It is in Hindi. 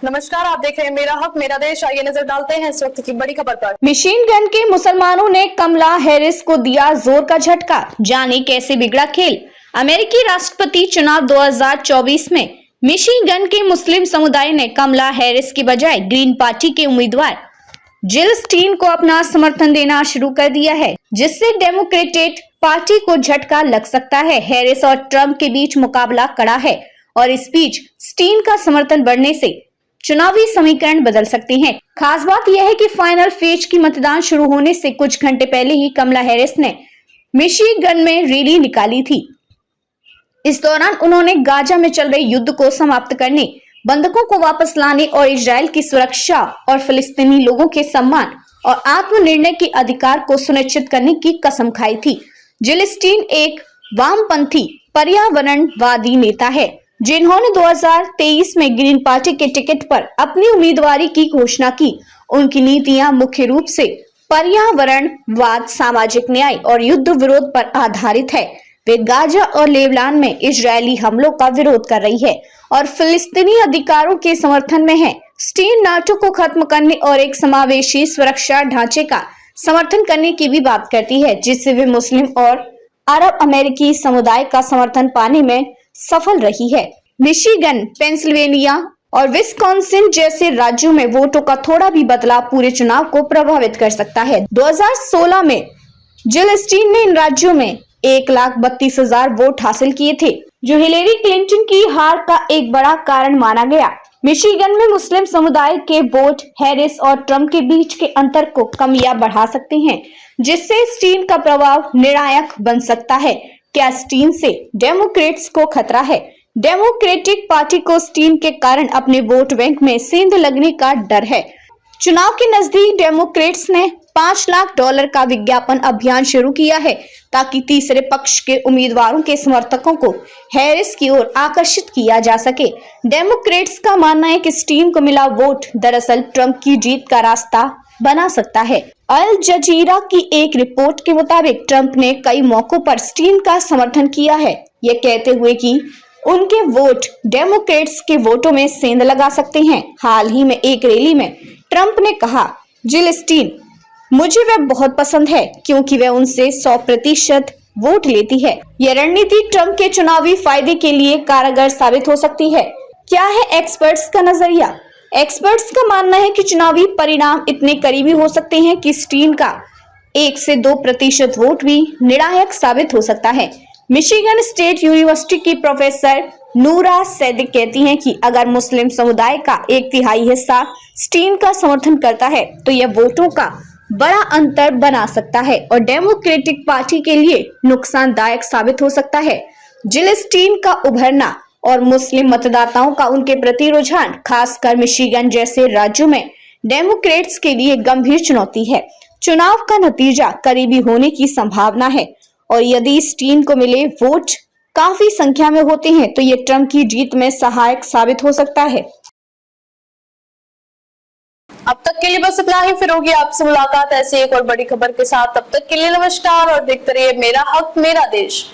नमस्कार, आप देख रहे हैं मेरा हक मेरा देश। आइए नजर डालते हैं इस वक्त की बड़ी खबर पर। मिशीगन गन के मुसलमानों ने कमला हैरिस को दिया जोर का झटका। जाने कैसे बिगड़ा खेल। अमेरिकी राष्ट्रपति चुनाव 2024 में मिशीगन के मुस्लिम समुदाय ने कमला हैरिस की बजाय ग्रीन पार्टी के उम्मीदवार जिल स्टीन को अपना समर्थन देना शुरू कर दिया है, जिससे डेमोक्रेटिक पार्टी को झटका लग सकता है। हैरिस और ट्रंप के बीच मुकाबला कड़ा है और इस बीच स्टीन का समर्थन बढ़ने से चुनावी समीकरण बदल सकते हैं। खास बात यह है कि फाइनल फेज की मतदान शुरू होने से कुछ घंटे पहले ही कमला हैरिस ने मिशिगन में रैली निकाली थी। इस दौरान उन्होंने गाजा में चल रहे युद्ध को समाप्त करने, बंधकों को वापस लाने और इजराइल की सुरक्षा और फिलिस्तीनी लोगों के सम्मान और आत्मनिर्णय के अधिकार को सुनिश्चित करने की कसम खाई थी। जिल स्टीन एक वामपंथी पर्यावरणवादी नेता है, जिन्होंने 2023 में ग्रीन पार्टी के टिकट पर अपनी उम्मीदवारी की घोषणा की। उनकी नीतियां मुख्य रूप से पर्यावरणवाद, सामाजिक न्याय और युद्ध विरोध पर आधारित है। वे गाजा और लेबनान में इजरायली हमलों का विरोध कर रही है और फिलिस्तीनी अधिकारों के समर्थन में है। स्टीन नाटो को खत्म करने और एक समावेशी सुरक्षा ढांचे का समर्थन करने की भी बात करती है, जिससे वे मुस्लिम और अरब अमेरिकी समुदाय का समर्थन पाने में सफल रही है। मिशिगन, पेंसिल्वेनिया और विस्कॉन्सिन जैसे राज्यों में वोटों का थोड़ा भी बदलाव पूरे चुनाव को प्रभावित कर सकता है। 2016 में जिल स्टीन ने इन राज्यों में 1,32,000 वोट हासिल किए थे, जो हिलेरी क्लिंटन की हार का एक बड़ा कारण माना गया। मिशिगन में मुस्लिम समुदाय के वोट हैरिस और ट्रंप के बीच के अंतर को कम या बढ़ा सकते हैं, जिससे स्टीन का प्रभाव निर्णायक बन सकता है। क्या स्टीन से डेमोक्रेट्स को खतरा है? डेमोक्रेटिक पार्टी को स्टीन के कारण अपने वोट बैंक में सेंध लगने का डर है। चुनाव के नजदीक डेमोक्रेट्स ने $5 लाख का विज्ञापन अभियान शुरू किया है, ताकि तीसरे पक्ष के उम्मीदवारों के समर्थकों को हैरिस की ओर आकर्षित किया जा सके। डेमोक्रेट्स का मानना है कि स्टीन को मिला वोट दरअसल ट्रंप की जीत का रास्ता बना सकता है। अल जजीरा की एक रिपोर्ट के मुताबिक ट्रंप ने कई मौकों पर स्टीन का समर्थन किया है, ये कहते हुए कि उनके वोट डेमोक्रेट्स के वोटों में सेंध लगा सकते हैं। हाल ही में एक रैली में ट्रंप ने कहा, जिल स्टीन मुझे वह बहुत पसंद है क्योंकि वह उनसे 100% वोट लेती है। यह रणनीति ट्रंप के चुनावी फायदे के लिए कारगर साबित हो सकती है। क्या है एक्सपर्ट्स का नजरिया? एक्सपर्ट्स का मानना है कि चुनावी परिणाम इतने करीबी हो सकते हैं कि स्टीन का 1 से 2% वोट भी निर्णायक साबित हो सकता है। मिशिगन स्टेट यूनिवर्सिटी की प्रोफेसर नूरा सैदिक कहती हैं कि अगर मुस्लिम समुदाय का 1/3 हिस्सा स्टीन का समर्थन करता है, तो यह वोटों का बड़ा अंतर बना सकता है और डेमोक्रेटिक पार्टी के लिए नुकसानदायक साबित हो सकता है। जिल स्टीन का उभरना और मुस्लिम मतदाताओं का उनके प्रति रुझान, खासकर मिशिगन जैसे राज्यों में डेमोक्रेट्स के लिए गंभीर चुनौती है। चुनाव का नतीजा करीबी होने की संभावना है और यदि स्टीन को मिले वोट काफी संख्या में होते हैं, तो ये ट्रंप की जीत में सहायक साबित हो सकता है। अब तक के लिए बस इतना ही। फिर होगी आपसे मुलाकात ऐसी एक और बड़ी खबर के साथ। तब तक के लिए नमस्कार और देखते रहिए मेरा हक मेरा देश।